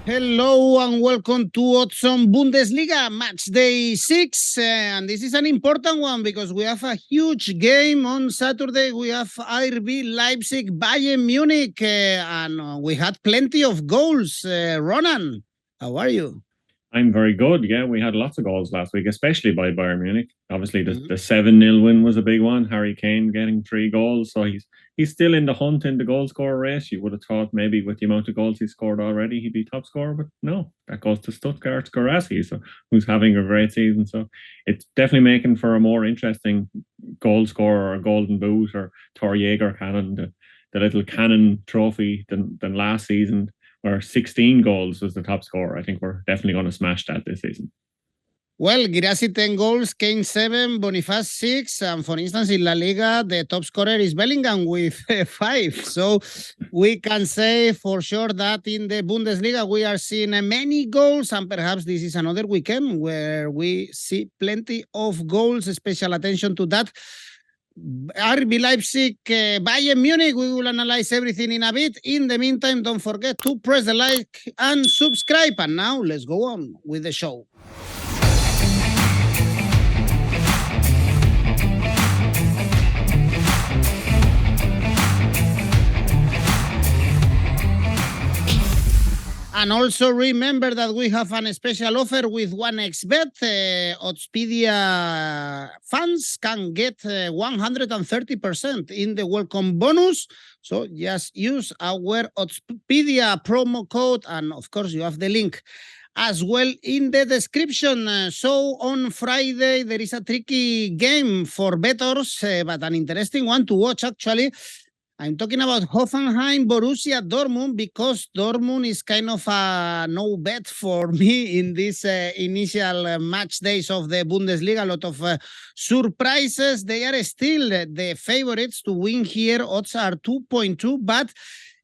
Hello and welcome to Oddspedia Bundesliga Matchday 6. And this is an important one because we have a huge game on Saturday. We have RB Leipzig, Bayern Munich, and we had plenty of goals. Ronan, how are you? I'm very good. Yeah, we had lots of goals last week, especially by Bayern Munich. Obviously, the 7-0 win was a big one. Harry Kane getting 3 goals. So he's still in the hunt in the goal scorer race. You would have thought maybe with the amount of goals he scored already, he'd be top scorer. But no, that goes to Stuttgart's 𝐿𝐴Z𝐧𝐬𝐿, who's having a great season. So it's definitely making for a more interesting goal scorer or golden boot or 𝐜𝐭𝐴𝐧𝐧𝐬𝐿, the little cannon trophy than last season, where 16 goals was the top scorer. I think we're definitely going to smash that this season. Well, Guirassy 10 goals, Kane 7, Boniface 6, and for instance, in La Liga, the top scorer is Bellingham with 5. So we can say for sure that in the Bundesliga, we are seeing many goals, and perhaps this is another weekend where we see plenty of goals. Special attention to that. RB Leipzig, Bayern Munich, we will analyze everything in a bit. In the meantime, don't forget to press the like and subscribe. And now let's go on with the show. And also remember that we have a special offer with 1xBet. Oddspedia fans can get 130% in the welcome bonus. So just use our Oddspedia promo code. And of course, you have the link as well in the description. So on Friday, there is a tricky game for bettors, but an interesting one to watch actually. I'm talking about Hoffenheim, Borussia Dortmund, because Dortmund is kind of a no bet for me in these initial match days of the Bundesliga. A lot of surprises. They are still the favorites to win here. Odds are 2.2, but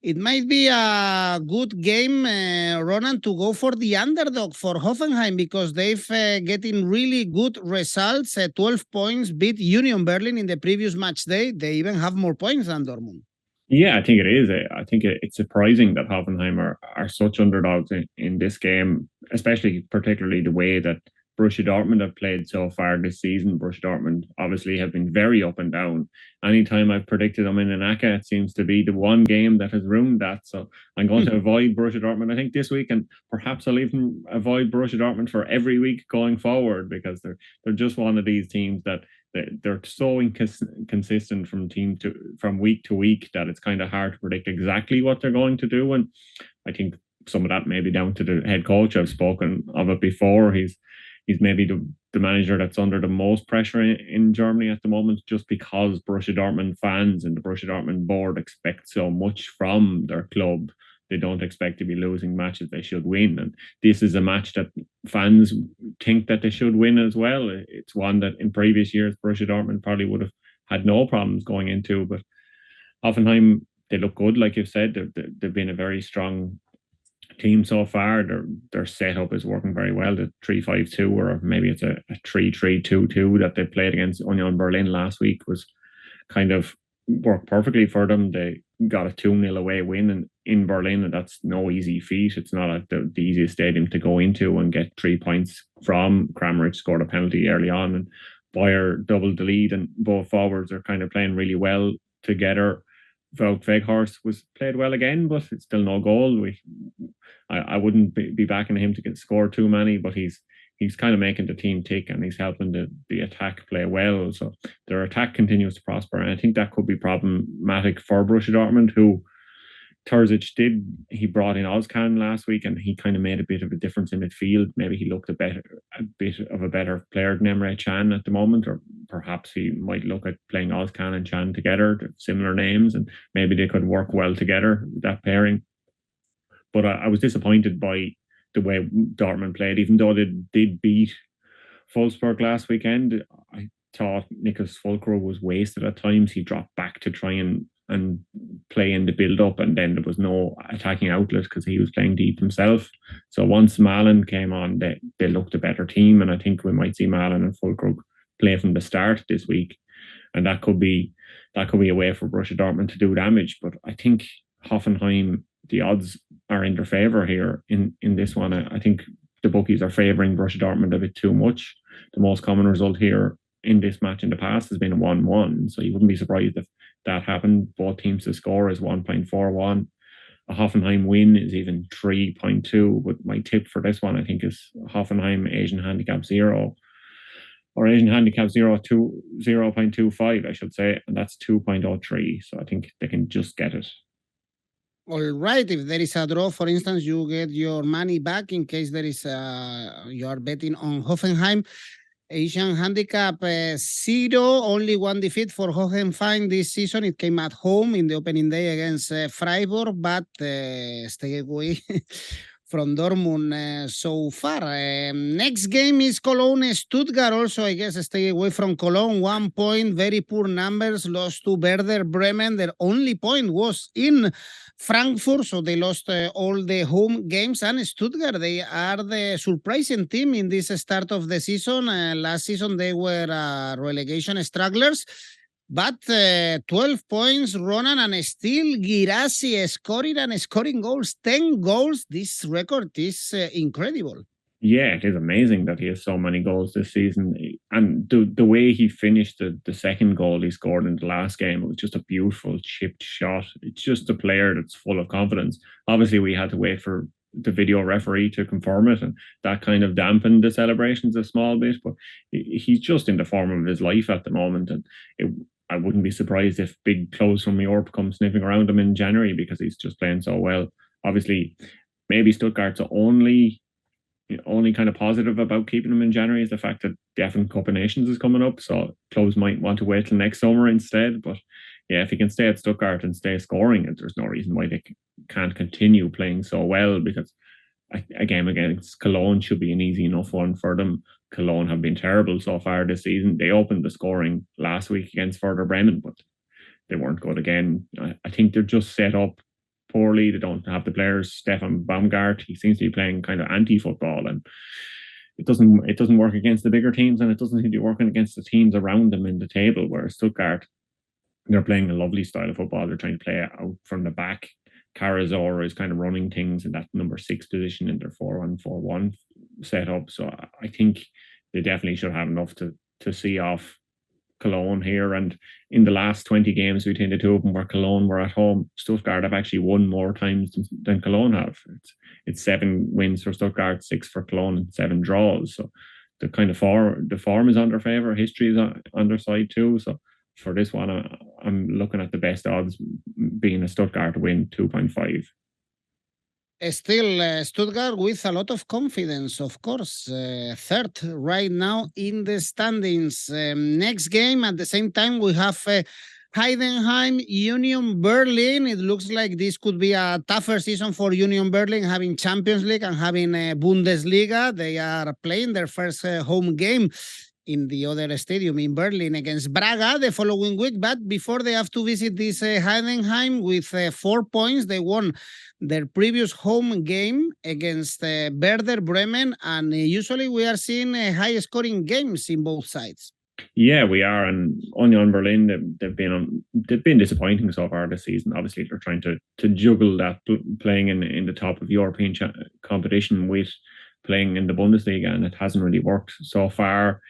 it might be a good game, Ronan, to go for the underdog for Hoffenheim because they've getting really good results. 12 points, beat Union Berlin in the previous match day. They even have more points than Dortmund. Yeah, I think it is. I think it's surprising that Hoffenheim are such underdogs in this game, especially particularly the way that Borussia Dortmund have played so far this season. Borussia Dortmund obviously have been very up and down. Anytime I've predicted them in an ACCA, it seems to be the one game that has ruined that. So I'm going to avoid Borussia Dortmund, I think, this week, and perhaps I'll even avoid Borussia Dortmund for every week going forward because they're just one of these teams that they're so inconsistent from week to week that it's kind of hard to predict exactly what they're going to do. And I think some of that may be down to the head coach. I've spoken of it before. He's maybe the manager that's under the most pressure in Germany at the moment, just because Borussia Dortmund fans and the Borussia Dortmund board expect so much from their club. They don't expect to be losing matches they should win. And this is a match that fans think that they should win as well. It's one that in previous years, Borussia Dortmund probably would have had no problems going into. But Hoffenheim, they look good, like you've said. They've been a very strong team so far. Their setup is working very well. The 3-5-2, or maybe it's a 3-3-2-2 that they played against Union Berlin last week was kind of worked perfectly for them. They got a 2-0 away win in Berlin, and that's no easy feat. It's not the easiest stadium to go into and get 3 points from. Kramaric scored a penalty early on, and Bayer doubled the lead, and both forwards are kind of playing really well together. Wout Weghorst was played well again, but it's still no goal. I wouldn't be backing him to score too many, but he's kind of making the team tick, and he's helping the attack play well. So their attack continues to prosper, and I think that could be problematic for Borussia Dortmund, who 𝐜𝐭𝐴𝐧𝐧𝐬𝐿 he brought in 𝐿𝐴𝐧𝐽𝐿 last week, and he kind of made a bit of a difference in midfield. Maybe he looked a bit of a better player than Emre Can at the moment, or perhaps he might look at playing 𝐿𝐴𝐧𝐽𝐿 and Can together, similar names, and maybe they could work well together, that pairing. But I was disappointed by the way Dortmund played, even though they did beat Wolfsburg last weekend. I thought Niklas Füllkrug was wasted at times. He dropped back to try and play in the build-up, and then there was no attacking outlet because he was playing deep himself. So once Malen came on, they looked a better team, and I think we might see Malen and Füllkrug play from the start this week, and that could be a way for Borussia Dortmund to do damage. But I think Hoffenheim the odds are in their favour here in this one. I think the bookies are favouring Borussia Dortmund a bit too much. The most common result here in this match in the past has been a 1-1, so you wouldn't be surprised if that happened. Both teams to score is 1.41. A Hoffenheim win is even 3.2, but my tip for this one, I think, is Hoffenheim Asian handicap 0, or Asian handicap 0.25, I should say, and that's 2.03. So I think they can just get it. All right. If there is a draw, for instance, you get your money back in case there is you are betting on Hoffenheim. Asian handicap 0, only one defeat for Hoffenheim this season. It came at home in the opening day against Freiburg, but stay away from Dortmund so far. Next game is Cologne Stuttgart. Also, I guess stay away from Cologne. 1 point, very poor numbers. Lost to Werder Bremen. Their only point was in Frankfurt, so they lost all the home games. And Stuttgart, they are the surprising team in this start of the season. Last season, they were relegation strugglers. But 12 points, Ronan, and still Guirassy scoring goals, 10 goals. This record is incredible. Yeah, it is amazing that he has so many goals this season. And the way he finished the second goal he scored in the last game, it was just a beautiful chipped shot. It's just a player that's full of confidence. Obviously, we had to wait for the video referee to confirm it, and that kind of dampened the celebrations a small bit. But he's just in the form of his life at the moment. And I wouldn't be surprised if big clubs from Europe come sniffing around him in January because he's just playing so well. Obviously, maybe Stuttgart's only kind of positive about keeping him in January is the fact that the FA Cup of Nations is coming up, so clubs might want to wait till next summer instead. But yeah, if he can stay at Stuttgart and stay scoring, there's no reason why they can't continue playing so well, because a game against Cologne should be an easy enough one for them. Cologne have been terrible so far this season. They opened the scoring last week against Werder Bremen, but they weren't good again. I think they're just set up poorly. They don't have the players. Stefan Baumgart, he seems to be playing kind of anti-football, and it doesn't work against the bigger teams, and it doesn't seem to be working against the teams around them in the table. Whereas Stuttgart, they're playing a lovely style of football. They're trying to play out from the back. 𝐜𝐭𝐴𝐧𝐧𝐞𝐿 is kind of running things in that number 6 position in their 4-1-4-1 setup. So I think they definitely should have enough to see off Cologne here. And in the last 20 games between the two of them where Cologne were at home, Stuttgart have actually won more times than Cologne have. It's 7 wins for Stuttgart, 6 for Cologne, and 7 draws. So the kind of the form is on their favour. History is on their side too. So for this one, I'm looking at the best odds being a Stuttgart win, 2.5. Still, Stuttgart with a lot of confidence, of course. Third right now in the standings. Next game, at the same time, we have Heidenheim, Union Berlin. It looks like this could be a tougher season for Union Berlin, having Champions League and having Bundesliga. They are playing their first home game in the other stadium in Berlin against Braga the following week. But before they have to visit this Heidenheim with 4 points, they won their previous home game against Werder Bremen. And usually we are seeing high-scoring games in both sides. Yeah, we are. And Union Berlin, they've been disappointing so far this season. Obviously, they're trying to juggle that playing in the top of European competition with playing in the Bundesliga, and it hasn't really worked so far.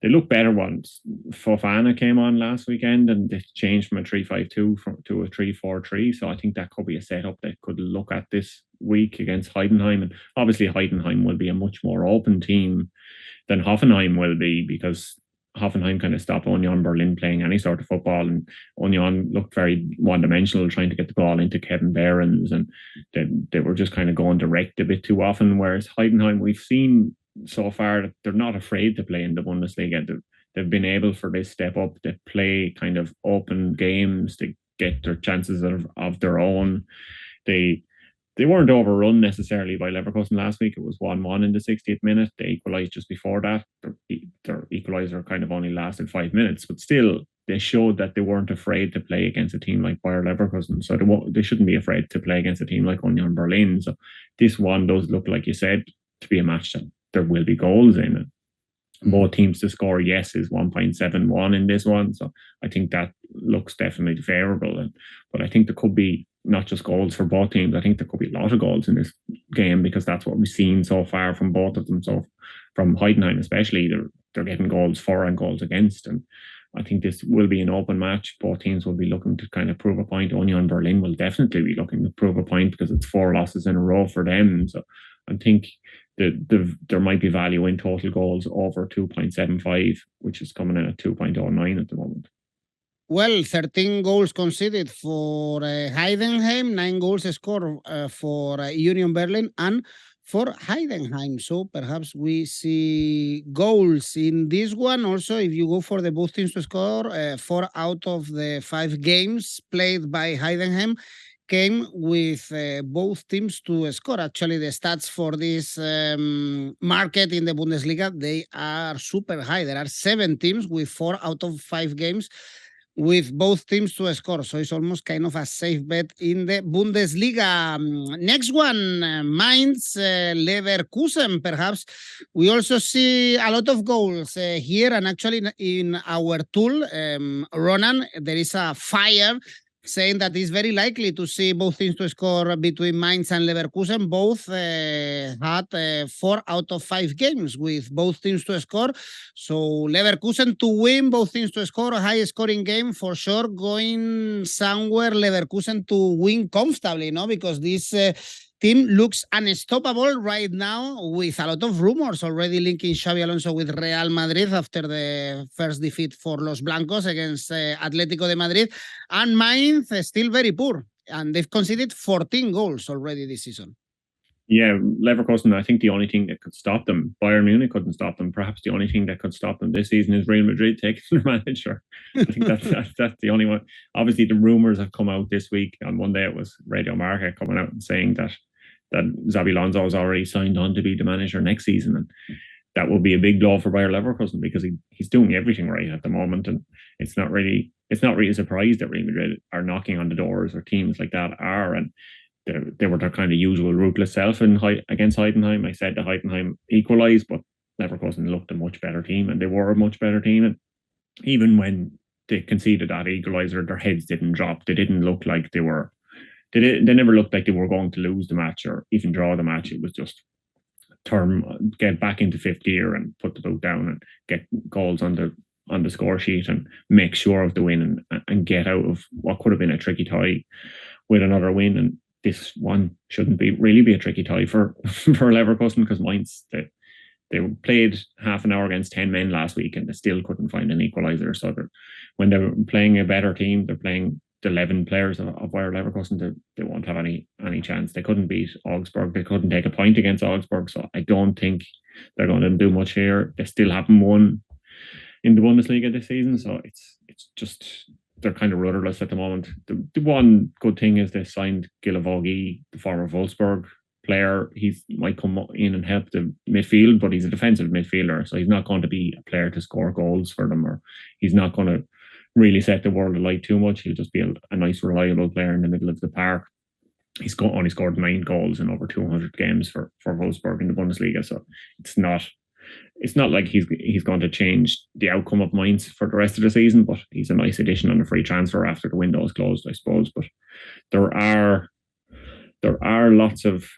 They look better once Fofana came on last weekend, and they changed from a 3-5-2 to a 3-4-3. So I think that could be a setup they could look at this week against Heidenheim. And obviously Heidenheim will be a much more open team than Hoffenheim will be, because Hoffenheim kind of stopped Union Berlin playing any sort of football, and Union looked very one-dimensional, trying to get the ball into Kevin Behrens, and they were just kind of going direct a bit too often. Whereas Heidenheim, we've seen so far that they're not afraid to play in the Bundesliga. They've been able for this step up. They play kind of open games. They get their chances of their own. They weren't overrun necessarily by Leverkusen last week. It was 1-1 in the 60th minute. They equalised just before that. Their equaliser kind of only lasted 5 minutes, but still they showed that they weren't afraid to play against a team like Bayer Leverkusen. So they shouldn't be afraid to play against a team like Union Berlin. So this one does look, like you said, to be a match that there will be goals in it. Both teams to score, yes, is 1.71 in this one. So I think that looks definitely favourable. But I think there could be not just goals for both teams. I think there could be a lot of goals in this game because that's what we've seen so far from both of them. So from Heidenheim especially, they're getting goals for and goals against, and I think this will be an open match. Both teams will be looking to kind of prove a point. Union Berlin will definitely be looking to prove a point because it's 4 losses in a row for them. So I think there might be value in total goals over 2.75, which is coming in at 2.09 at the moment. Well, 13 goals conceded for Heidenheim, 9 goals scored for Union Berlin and for Heidenheim. So perhaps we see goals in this one. Also, if you go for the both teams to score, 4 out of the 5 games played by Heidenheim came with both teams to score. Actually, the stats for this market in the Bundesliga, they are super high. There are 7 teams with 4 out of 5 games with both teams to score. So it's almost kind of a safe bet in the Bundesliga. Next one, Mainz, Leverkusen, perhaps. We also see a lot of goals here. And actually in our tool, Ronan, there is a fire saying that it's very likely to see both teams to score between Mainz and Leverkusen. Both had 4 out of 5 games with both teams to score. So Leverkusen to win, both teams to score, a high scoring game for sure. Going somewhere, Leverkusen to win comfortably, no? Because this team looks unstoppable right now, with a lot of rumors already linking Xabi Alonso with Real Madrid after the first defeat for Los Blancos against Atlético de Madrid. And Mainz is still very poor, and they've conceded 14 goals already this season. Yeah, Leverkusen, I think the only thing that could stop them, Bayern Munich couldn't stop them. Perhaps the only thing that could stop them this season is Real Madrid taking their manager. I think that's the only one. Obviously, the rumours have come out this week. On Monday, it was Radio Marca coming out and saying that Xabi Alonso has already signed on to be the manager next season. And that will be a big blow for Bayer Leverkusen because he's doing everything right at the moment. And it's not really a surprise that Real Madrid are knocking on the doors, or teams like that are. And they were their kind of usual ruthless self against Heidenheim. I said that Heidenheim equalised, but Leverkusen looked a much better team, and they were a much better team. And even when they conceded that equaliser, their heads didn't drop. They didn't look like they were. They never looked like they were going to lose the match or even draw the match. It was just get back into fifth gear and put the boot down and get goals on the score sheet and make sure of the win and get out of what could have been a tricky tie with another win. And this one shouldn't really be a tricky tie for Leverkusen, because Mainz, they played half an hour against 10 men last week and they still couldn't find an equaliser. So when they're playing a better team, they're playing the 11 players of Bayer Leverkusen, they won't have any chance. They couldn't beat Augsburg. They couldn't take a point against Augsburg. So I don't think they're going to do much here. They still haven't won in the Bundesliga this season. So it's just, they're kind of rudderless at the moment. The one good thing is they signed 𝐜𝐿𝐴, the former Wolfsburg player. He might come in and help the midfield, but he's a defensive midfielder. So he's not going to be a player to score goals for them, or he's not going to really set the world alight too much. He'll just be a nice, reliable player in the middle of the park. He's only scored 9 goals in over 200 games for Wolfsburg in the Bundesliga. So it's not like he's going to change the outcome of Mainz for the rest of the season, but he's a nice addition on a free transfer after the window is closed, I suppose. But there are lots of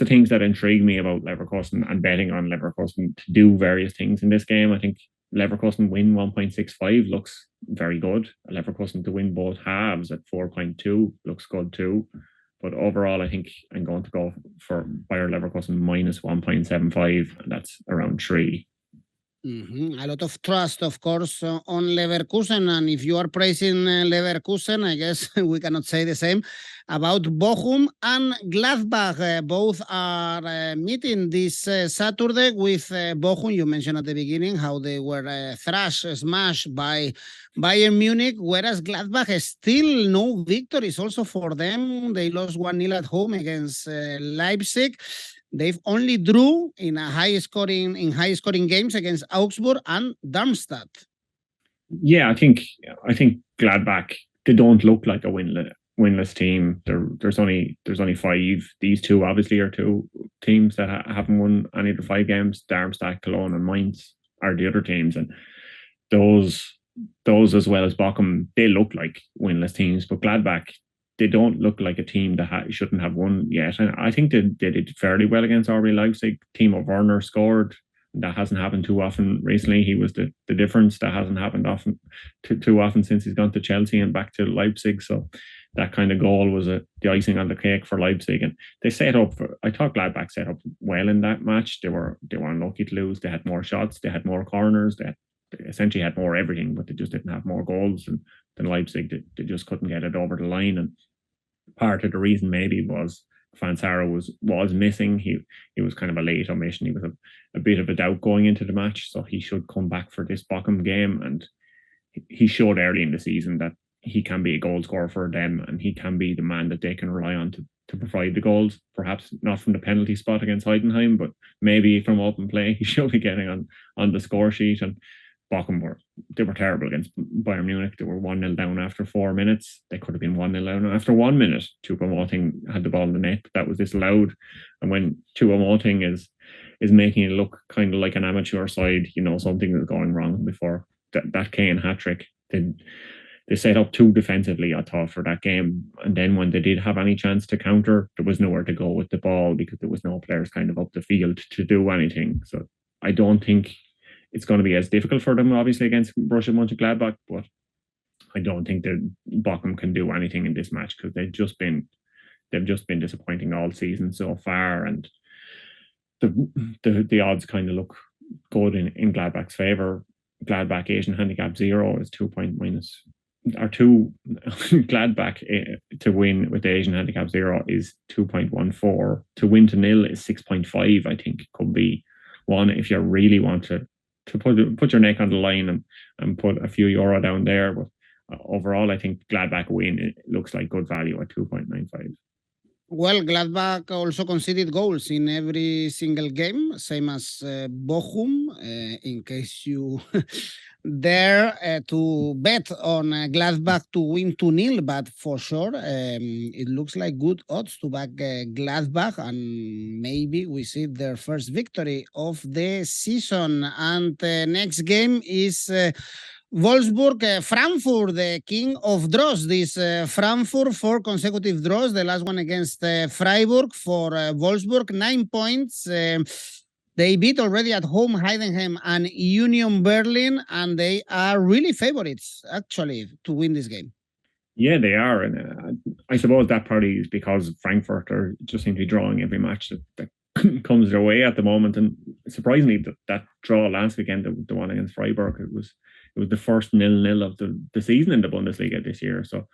things that intrigue me about Leverkusen and betting on Leverkusen to do various things in this game. I think Leverkusen win 1.65 looks very good. Leverkusen to win both halves at 4.2 looks good too. But overall, I think I'm going to go for Bayer Leverkusen minus 1.75, and that's around 3. A lot of trust, of course, on Leverkusen. And if you are praising Leverkusen, I guess we cannot say the same about Bochum and Gladbach. Both are meeting this Saturday with Bochum. You mentioned at the beginning how they were smashed by Bayern Munich, whereas Gladbach is still no victories also for them. They lost 1-0 at home against Leipzig. They've only drew in high scoring games against Augsburg and Darmstadt. Yeah, I think Gladbach, they don't look like a winless team. There's only 5. These two obviously are 2 teams that haven't won any of the 5 games. Darmstadt, Cologne, and Mainz are the other teams, and those as well as Bochum, they look like winless teams. But Gladbach, they don't look like a team that shouldn't have won yet. And I think they did fairly well against RB Leipzig. Timo Werner scored. That hasn't happened too often recently. He was the difference. That hasn't happened too often since he's gone to Chelsea and back to Leipzig. So that kind of goal was the icing on the cake for Leipzig. And they set up, I thought Gladbach set up well in that match. They were unlucky to lose. They had more shots. They had more corners. They essentially had more everything, but they just didn't have more goals than Leipzig. They just couldn't get it over the line. And part of the reason maybe was Fansara was missing. He was kind of a late omission. He was a bit of a doubt going into the match, so he should come back for this Bochum game. And he showed early in the season that he can be a goal scorer for them, and he can be the man that they can rely on to provide the goals. Perhaps not from the penalty spot against Heidenheim, but maybe from open play. He should be getting on the score sheet. And Bochum were terrible against Bayern Munich. They were 1-0 down after 4 minutes. They could have been 1-0 down after 1 minute. 𝐿𝐴 had the ball in the net, but that was disallowed. And when 𝐿𝐴 is making it look kind of like an amateur side, something is going wrong before that Kane hat-trick. They set up too defensively, I thought, for that game. And then when they did have any chance to counter, there was nowhere to go with the ball because there was no players kind of up the field to do anything. So I don't think it's going to be as difficult for them, obviously, against Borussia Mönchengladbach, but I don't think that Bochum can do anything in this match because they've just been disappointing all season so far, and the odds kind of look good in Gladbach's favour. Gladbach Asian handicap 0 is 2 point minus, or 2 Gladbach to win with the Asian handicap 0 is 2.14. To win to 0 is 6.5. I think could be one if you really want to put your neck on the line and put a few euro down there. But overall, I think Gladbach win, it looks like good value at 2.95. Well, Gladbach also conceded goals in every single game, same as Bochum. In case you dare to bet on Gladbach to win 2-0, but for sure, it looks like good odds to back Gladbach, and maybe we see their first victory of the season. And next game is Wolfsburg, Frankfurt, the king of draws. This Frankfurt, 4 consecutive draws. The last one against Freiburg for Wolfsburg, 9 points. They beat already at home Heidenheim and Union Berlin, and they are really favorites, actually, to win this game. Yeah, they are. And I suppose that probably is because Frankfurt are just seem to be drawing every match that comes their way at the moment. And surprisingly, that draw last weekend, the one against Freiburg, it was the first 0-0 of the season in the Bundesliga this year. So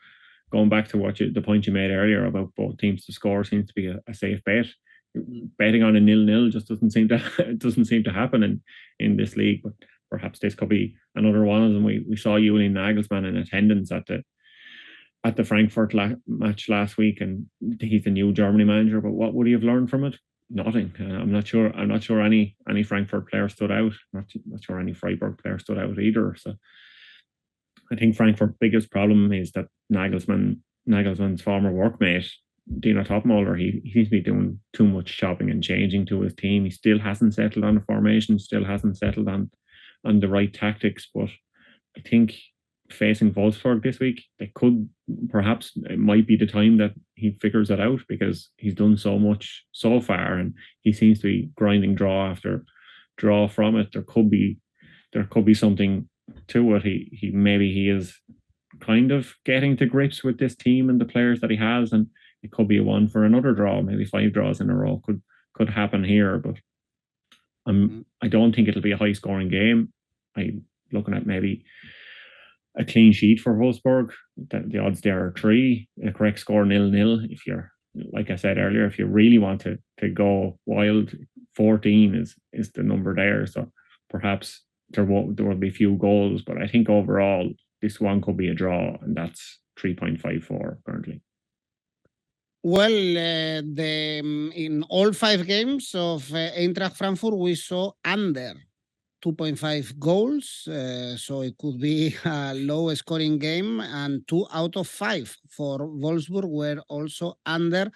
going back to the point you made earlier about both teams to score seems to be a safe bet. Betting on a 0-0 just doesn't seem to happen in this league. But perhaps this could be another one of them. We saw Julian Nagelsmann in attendance at the Frankfurt match last week, and he's the new Germany manager. But what would he have learned from it? Nothing. I'm not sure any Frankfurt player stood out. Not sure any Freiburg player stood out either. So I think Frankfurt's biggest problem is that Nagelsmann's former workmate, Dino Topmöller, he seems to be doing too much chopping and changing to his team. He still hasn't settled on a formation, still hasn't settled on the right tactics. But I think facing Wolfsburg this week, it might be the time that he figures it out, because he's done so much so far and he seems to be grinding draw after draw from it. There could be something to it. He is kind of getting to grips with this team and the players that he has, and it could be a one for another draw. Maybe 5 draws in a row could happen here, but I don't think it'll be a high scoring game. I'm looking at maybe a clean sheet for Wolfsburg. The odds there are 3, a correct score 0-0. If you're, like I said earlier, if you really want to go wild, 14 is the number there. So perhaps there will be few goals, but I think overall this one could be a draw, and that's 3.54 currently. Well, in all 5 games of Eintracht Frankfurt, we saw under 2.5 goals, so it could be a low scoring game, and 2 out of 5 for Wolfsburg were also under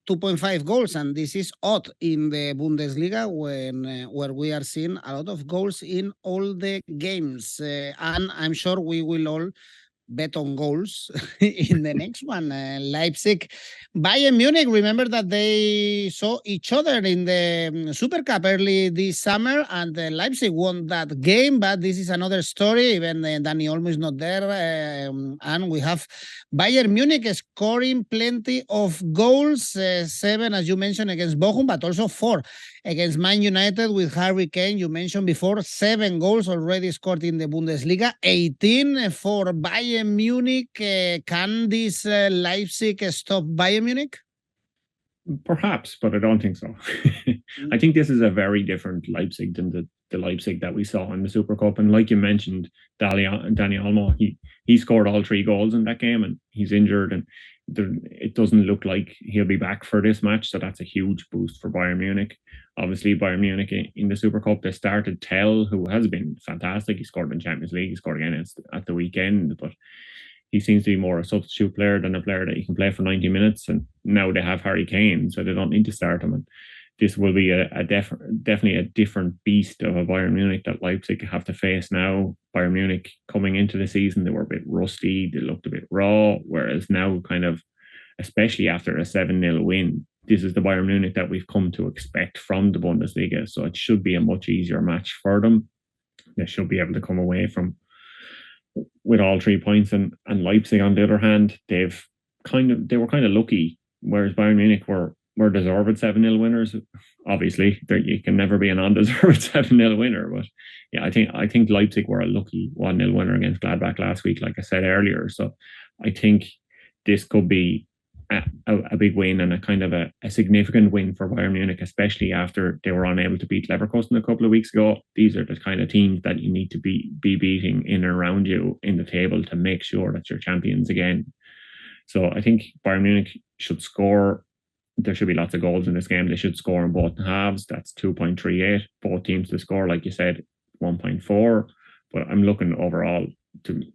2.5 goals, and this is odd in the Bundesliga where we are seeing a lot of goals in all the games, and I'm sure we will all bet on goals in the next one. Leipzig, Bayern Munich. Remember that they saw each other in the Super Cup early this summer, and Leipzig won that game. But this is another story. Even Dani Olmo is not there, and we have Bayern Munich scoring plenty of goals, 7, as you mentioned, against Bochum, but also 4 against Man United with Harry Kane. You mentioned before, 7 goals already scored in the Bundesliga, 18 for Bayern Munich. Can this Leipzig stop Bayern Munich? Perhaps, but I don't think so. I think this is a very different Leipzig than the Leipzig that we saw in the Super Cup. And like you mentioned, Dani Olmo, he scored all 3 goals in that game, and he's injured, and it doesn't look like he'll be back for this match. So that's a huge boost for Bayern Munich. Obviously, Bayern Munich in the Super Cup, they started 𝐜𝐿, who has been fantastic. He scored in Champions League. He scored again at the weekend, but he seems to be more a substitute player than a player that you can play for 90 minutes. And now they have Harry Kane, so they don't need to start him. And this will be definitely a different beast of a Bayern Munich that Leipzig have to face now. Bayern Munich coming into the season, they were a bit rusty. They looked a bit raw, whereas now kind of, especially after a 7-0 win, this is the Bayern Munich that we've come to expect from the Bundesliga. So it should be a much easier match for them. They should be able to come away with all 3 points, and Leipzig on the other hand, they were kind of lucky, whereas Bayern Munich were deserved 7-0 winners. Obviously, you can never be an undeserved 7-0 winner, but yeah, I think Leipzig were a lucky 1-0 winner against Gladbach last week, like I said earlier. So I think this could be a big win, and a kind of a significant win for Bayern Munich, especially after they were unable to beat Leverkusen a couple of weeks ago. These are the kind of teams that you need to be beating in and around you in the table to make sure that you're champions again. So I think Bayern Munich should score. There should be lots of goals in this game. They should score in both halves. That's 2.38. Both teams to score, like you said, 1.4. But I'm looking overall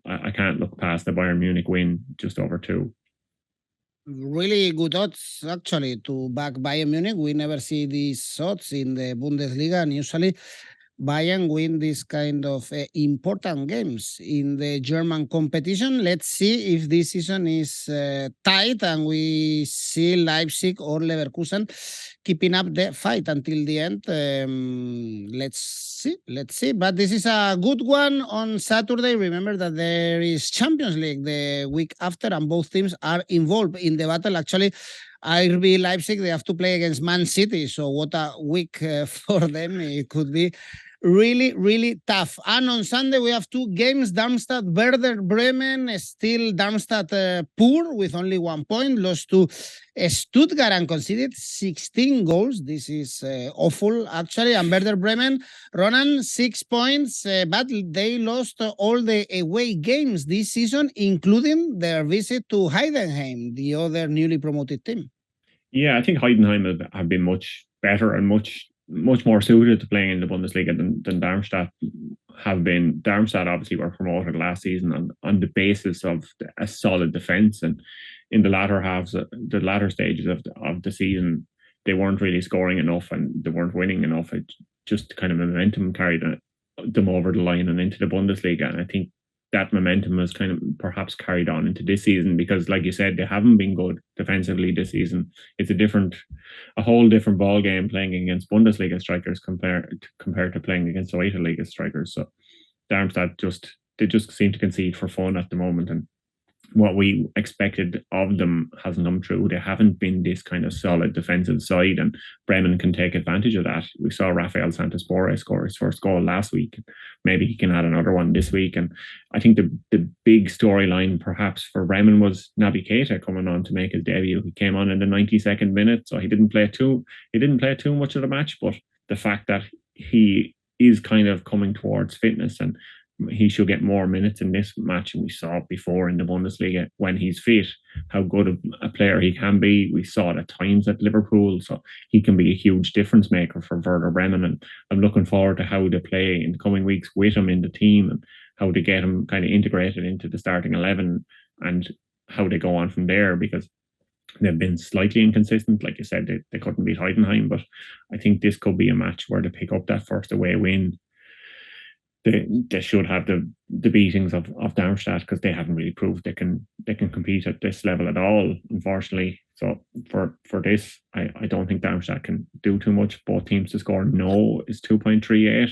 I can't look past the Bayern Munich win just over 2. Really good odds, actually, to back Bayern Munich. We never see these odds in the Bundesliga, and usually Bayern win these kind of important games in the German competition. Let's see if this season is tight and we see Leipzig or Leverkusen keeping up the fight until the end. Let's see. But this is a good one on Saturday. Remember that there is Champions League the week after, and both teams are involved in the battle. Actually, RB Leipzig, they have to play against Man City. So what a week for them. It could be really, really tough. And on Sunday, we have 2 games. Darmstadt, Werder Bremen. Still Darmstadt poor with only 1 point. Lost to Stuttgart and conceded 16 goals. This is awful, actually. And Werder Bremen, Ronan, 6 points. But they lost all the away games this season, including their visit to Heidenheim, the other newly promoted team. Yeah, I think Heidenheim have been much better and much more suited to playing in the Bundesliga than Darmstadt have been. Darmstadt obviously were promoted last season on the basis of a solid defence, and in the latter stages of the season, they weren't really scoring enough and they weren't winning enough. It just kind of momentum carried them over the line and into the Bundesliga, and I think that momentum has kind of perhaps carried on into this season, because like you said, they haven't been good defensively this season. It's a whole different ball game playing against Bundesliga strikers compared to playing against Zweite Liga strikers. So Darmstadt just seem to concede for fun at the moment, and what we expected of them hasn't come true. They haven't been this kind of solid defensive side, and Bremen can take advantage of that. We saw Rafael Santos Borré score his first goal last week. Maybe he can add another one this week. And I think the big storyline perhaps for Bremen was Naby Keita coming on to make his debut. He came on in the 92nd minute, so he didn't play too much of the match, but the fact that he is kind of coming towards fitness and he should get more minutes in this match. And we saw it before in the Bundesliga when he's fit, how good a player he can be. We saw it at times at Liverpool, so he can be a huge difference maker for Werder Bremen. And I'm looking forward to how they play in the coming weeks with him in the team and how they get him kind of integrated into the starting 11 and how they go on from there, because they've been slightly inconsistent. Like you said, they couldn't beat Heidenheim, but I think this could be a match where they pick up that first away win. they should have the beatings of Darmstadt, because they haven't really proved they can compete at this level at all, unfortunately. So for this, I don't think Darmstadt can do too much. Both teams to score no is 2.38.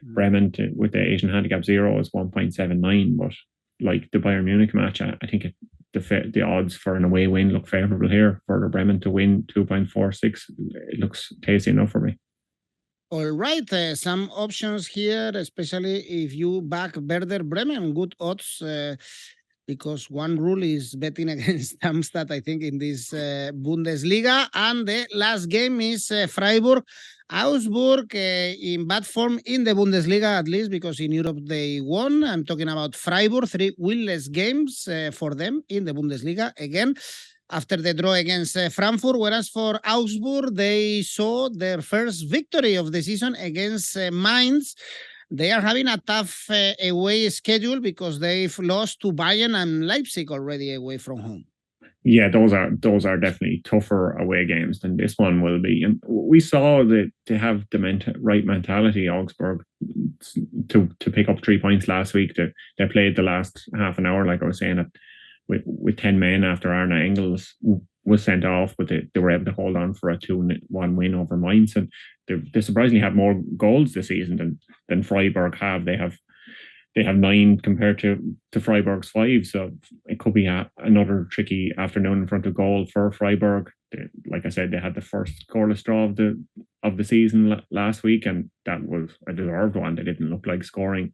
Bremen with the Asian handicap 0 is 1.79. But like the Bayern Munich match, I think the odds for an away win look favourable here. For the Bremen to win 2.46, it looks tasty enough for me. All right, some options here, especially if you back Werder Bremen, good odds, because one rule is betting against Darmstadt, I think, in this Bundesliga. And the last game is Freiburg. Augsburg in bad form in the Bundesliga, at least, because in Europe they won. I'm talking about Freiburg, 3 winless games for them in the Bundesliga again, after the draw against Frankfurt, whereas for Augsburg, they saw their first victory of the season against Mainz. They are having a tough away schedule because they've lost to Bayern and Leipzig already away from home. Yeah, those are definitely tougher away games than this one will be. And we saw that they have the right mentality, Augsburg, to pick up 3 points last week. They played the last half an hour, like I was saying, with 10 men after Arne Engels was sent off, but they were able to hold on for a 2-1 win over Mainz. And they surprisingly have more goals this season than Freiburg have. They have 9 compared to Freiburg's 5. So it could be another tricky afternoon in front of goal for Freiburg. Like I said, they had the first scoreless draw of the season last week, and that was a deserved one. They didn't look like scoring.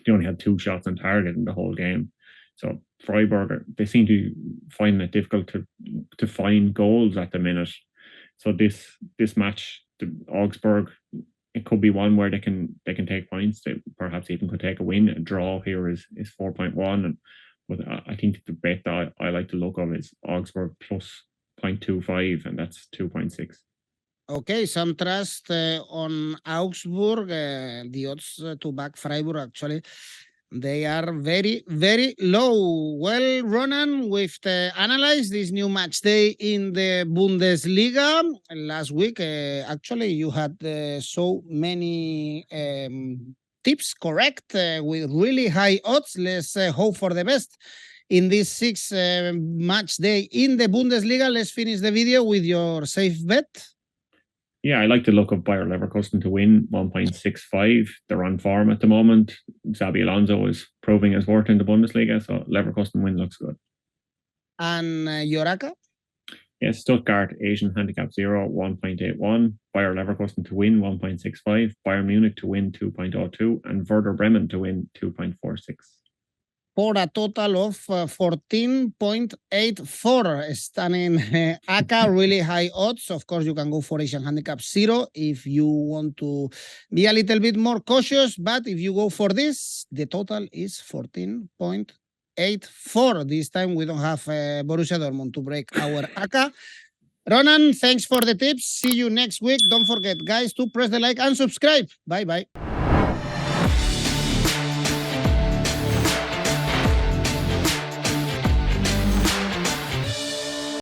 They only had 2 shots on target in the whole game. So Freiburg, they seem to find it difficult to find goals at the minute. So this match, the Augsburg, it could be one where they can take points. They perhaps even could take a win. A draw here is 4.1, but I think the bet that I like to look of is Augsburg plus 0.25, and that's 2.6. Okay, some trust on Augsburg. The odds to back Freiburg, actually, they are very, very low. Well, Ronan, we've analyzed this new match day in the Bundesliga. Last week, actually, you had so many tips correct with really high odds. Let's hope for the best in this 6th match day in the Bundesliga. Let's finish the video with your safe bet. Yeah, I like the look of Bayer Leverkusen to win 1.65. They're on form at the moment. 𝐜𝐴ZY Alonso is proving his worth in the Bundesliga, so Leverkusen win looks good. And your ACCA? Yeah, Stuttgart, Asian handicap 0, 1.81. Bayer Leverkusen to win 1.65. Bayern Munich to win 2.02. And Werder Bremen to win 2.46. For a total of 14.84. Stunning ACCA, really high odds. Of course, you can go for Asian handicap 0 if you want to be a little bit more cautious. But if you go for this, the total is 14.84. This time we don't have Borussia Dortmund to break our ACCA. Ronan, thanks for the tips. See you next week. Don't forget, guys, to press the like and subscribe. Bye-bye.